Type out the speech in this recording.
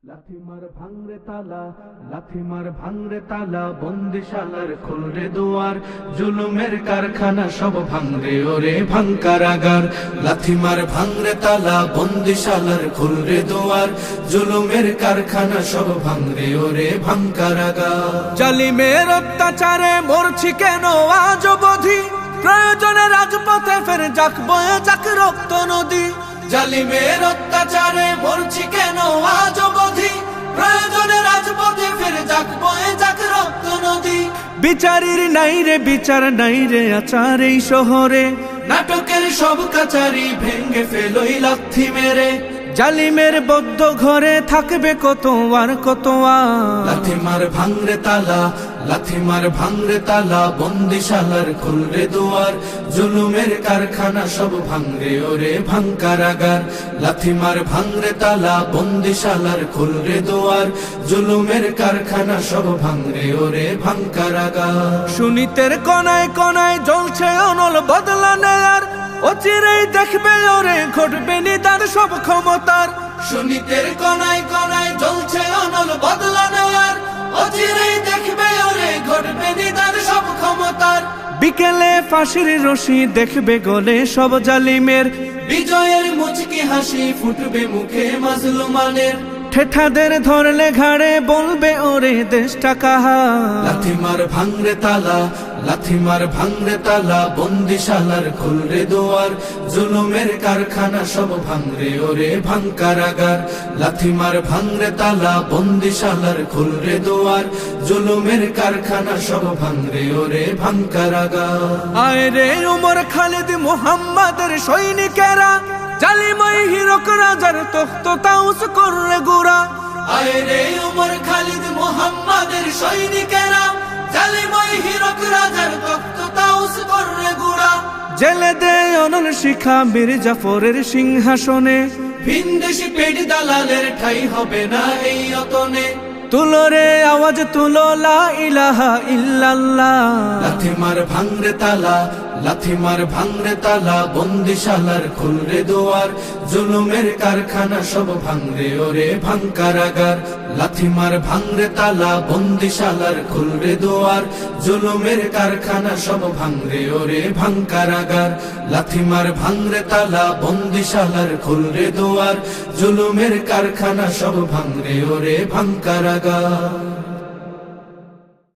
লাথিমার ভাঙরে তালা, লাথিমার ভাঙরে তালা, বন্দিশালার খুলরে দুয়ার, জুলুমের কারখানা সব ভাঙরে ওরে ভাঙকারাগার। লাথিমার ভাঙরে তালা, বন্দিশালার খুলরে দুয়ার, জুলুমের কারখানা সব ভাঙরে ওরে ভাঙকারাগার। জালিমের অত্যাচারে মরছি কেন আজ অবধি, প্রয়োজনে রাজপথে ফের যাক বয়ে যাক রক্ত নদী। জালিমের অত্যাচারে মরছি কেন আজ অবধি, প্রয়োজনে রাজপথে ফের যাক বয়ে যাক রক্ত নদী। বিচারের নাই রে বিচার নাই রে আচার এই শহরে, নাটকের সব কাচারি ভেঙ্গে ফেলোই লাথি মেরে। জালিমের বদ্ধ ঘরে থাকবে কত আর কত আর। লাথিমার ভাঙরে তালা, লাথিমার ভাঙরে তালা, বন্দিশালার খুলরে দুয়ার, জুলুমের কারখানা সব ভাঙরে ওরে ভাঙকারাগার। লাথিমার ভাঙরে তালা, বন্দিশালার খুলরে দুয়ার, জুলুমের কারখানা সব ভাঙরে ওরে ভাঙকারাগার। সুনীতের কনায় কনায় জ্বলছে অনল বদলা নেয়ার, অচিরেই দেখবে ওরে ঘটবে নিদান সব ক্ষমতার। সুনীতের কনায় কনায় জ্বলছে অনল বদলা নেয়ার, অচিরেই দেখবে ওরে ঘটবে নিদান সব ক্ষমতার। বিকেলে ফাঁসির রশি দেখবে গলে সব জালিমের, বিজয়ের মুচকি হাসি ফুটবে মুখে মাজলুমানের। ঠেঠাদের ধরলে ঘাড়ে বলবে ওরে দেশটা কাহার। লাথিমার ভাঙরে তালা, লাথিমার ভাঙরে তালা, বন্দিশালার খুলরে দুয়ার, জুলুমের কারখানা সব ভাঙরে ওরে ভাঙকারাগার। লাথিমার ভাঙরে তালা, বন্দিশালার খুলরে দুয়ার, জুলুমের কারখানা সব ভাঙরে ওরে ভাঙকারাগার। আয় রে উমর খালিদ মুহাম্মাদের সৈনিকেরা, জালিমাই হিরক রাজার তখ্ত তাউস কররে গুড়া। আয় রে উমর খালিদ মুহাম্মাদের সৈনিকেরা, জালিমাই হিরক রাজার তখ্ত তাউস কররে গুড়া। জেলে দে অনল শিখা বীর জাফরের সিংহাসনে, ভিনদেশি পেট দালালের ঠাই হবে না এই অতনে। তুলো রে আওয়াজ তুলো লা ইলাহা ইল্লাল্লাহ। লাথিমার ভাঙরে তালা, লাথিমার ভাঙরে তালা, বন্দিশালার খুলরে দুয়ার, জুলুমের কারখানা সব ভাঙরে ওরে ভাঙকারাগার। লাথিমার ভাঙরে তালা, বন্দিশালার খুলরে দুয়ার, জুলুমের কারখানা সব ভাঙরে ওরে ভাঙকারাগার। লাথিমার ভাঙরে তালা, বন্দিশালার খুলরে দুয়ার, জুলুমের কারখানা সব ভাঙরে ওরে ভাঙকারাগার।